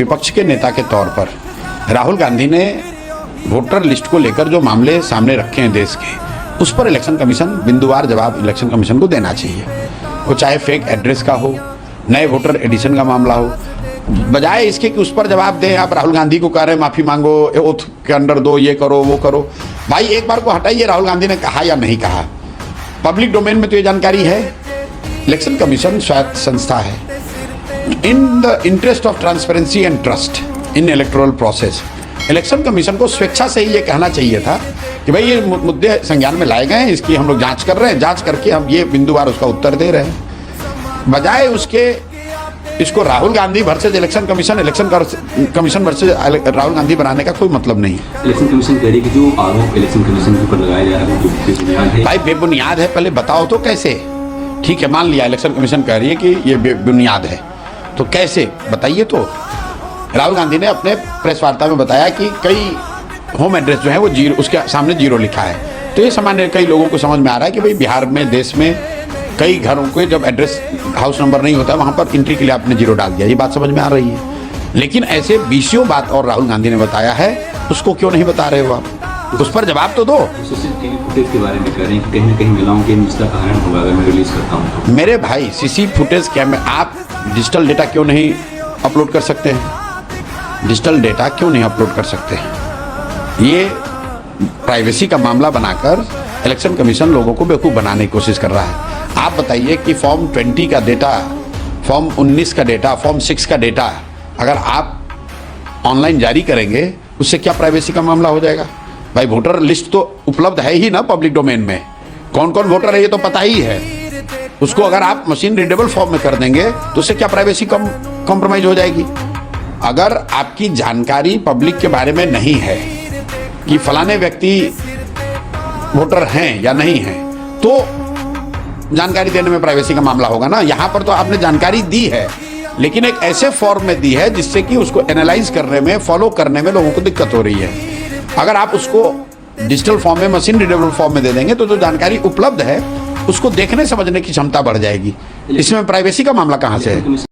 विपक्ष के नेता के तौर पर राहुल गांधी ने वोटर लिस्ट को लेकर जो मामले सामने रखे हैं देश के, उस पर इलेक्शन कमीशन बिंदुवार जवाब इलेक्शन कमीशन को देना चाहिए। वो चाहे फेक एड्रेस का हो, नए वोटर एडिशन का मामला हो, बजाय इसके कि उस पर जवाब दें आप राहुल गांधी को कह रहे हैं माफ़ी मांगो, ओथ के अंडर दो, ये करो वो करो। भाई एक बार को हटाइए, राहुल गांधी ने कहा या नहीं कहा, पब्लिक डोमेन में तो ये जानकारी है। इलेक्शन कमीशन स्वायत्त संस्था है। In the interest of transparency and trust in electoral process, election commission को स्वेच्छा से ही ये कहना चाहिए था कि भाई ये मुद्दे संज्ञान में लाए गए हैं, इसकी हम लोग जांच कर रहे हैं, जांच करके हम ये बिंदुवार उसका उत्तर दे रहे हैं। बजाय उसके इसको Rahul Gandhi versus election commission versus Rahul Gandhi बनाने का कोई मतलब नहीं है। इलेक्शन कमीशन कह रही है कि जो आरोप इलेक्शन कमीशन के ऊपर लगाया जा रहा है वो बेबुनियाद है। भाई बेबुनियाद है, पहले बताओ तो कैसे। ठीक है, मान लिया इलेक्शन कमीशन कह रही है कि ये बेबुनियाद है, तो कैसे बताइए। तो राहुल गांधी ने अपने प्रेस वार्ता में बताया कि कई होम एड्रेस जो है वो जीरो, उसके सामने जीरो लिखा है। तो ये सामान्य कई लोगों को समझ में आ रहा है कि भाई बिहार में, देश में कई घरों के जब एड्रेस हाउस नंबर नहीं होता वहाँ पर एंट्री के लिए आपने जीरो डाल दिया, ये बात समझ में आ रही है। लेकिन ऐसे बीसियों बात और राहुल गांधी ने बताया है, उसको क्यों नहीं बता रहे हो आप? उस पर जवाब तो दो। सीसीटीवी फुटेज के बारे में कह रहे हैं कि कहीं ना कहीं महिलाओं के निचला कारण होगा अगर मैं रिलीज करता हूँ तो। मेरे भाई सीसी फुटेज कैमरा, आप डिजिटल डेटा क्यों नहीं अपलोड कर सकते हैं? डिजिटल डेटा क्यों नहीं अपलोड कर सकते हैं? ये प्राइवेसी का मामला बनाकर इलेक्शन कमीशन लोगों को बेवकूफ़ बनाने की कोशिश कर रहा है। आप बताइए कि फॉर्म 20 का डेटा, फॉर्म 19 का डेटा, फॉर्म 6 का डेटा अगर आप ऑनलाइन जारी करेंगे, उससे क्या प्राइवेसी का मामला हो जाएगा? भाई वोटर लिस्ट तो उपलब्ध है ही ना पब्लिक डोमेन में, कौन कौन वोटर है ये तो पता ही है। उसको अगर आप मशीन रीडेबल फॉर्म में कर देंगे तो उससे क्या प्राइवेसी कॉम्प्रोमाइज हो जाएगी? अगर आपकी जानकारी पब्लिक के बारे में नहीं है कि फलाने व्यक्ति वोटर हैं या नहीं हैं, तो जानकारी देने में प्राइवेसी का मामला होगा ना। यहाँ पर तो आपने जानकारी दी है, लेकिन एक ऐसे फॉर्म में दी है जिससे कि उसको एनालाइज करने में, फॉलो करने में लोगों को दिक्कत हो रही है। अगर आप उसको डिजिटल फॉर्म में, मशीन रीडेबल फॉर्म में दे देंगे तो जो जानकारी उपलब्ध है उसको देखने समझने की क्षमता बढ़ जाएगी। इसमें प्राइवेसी का मामला कहाँ से है?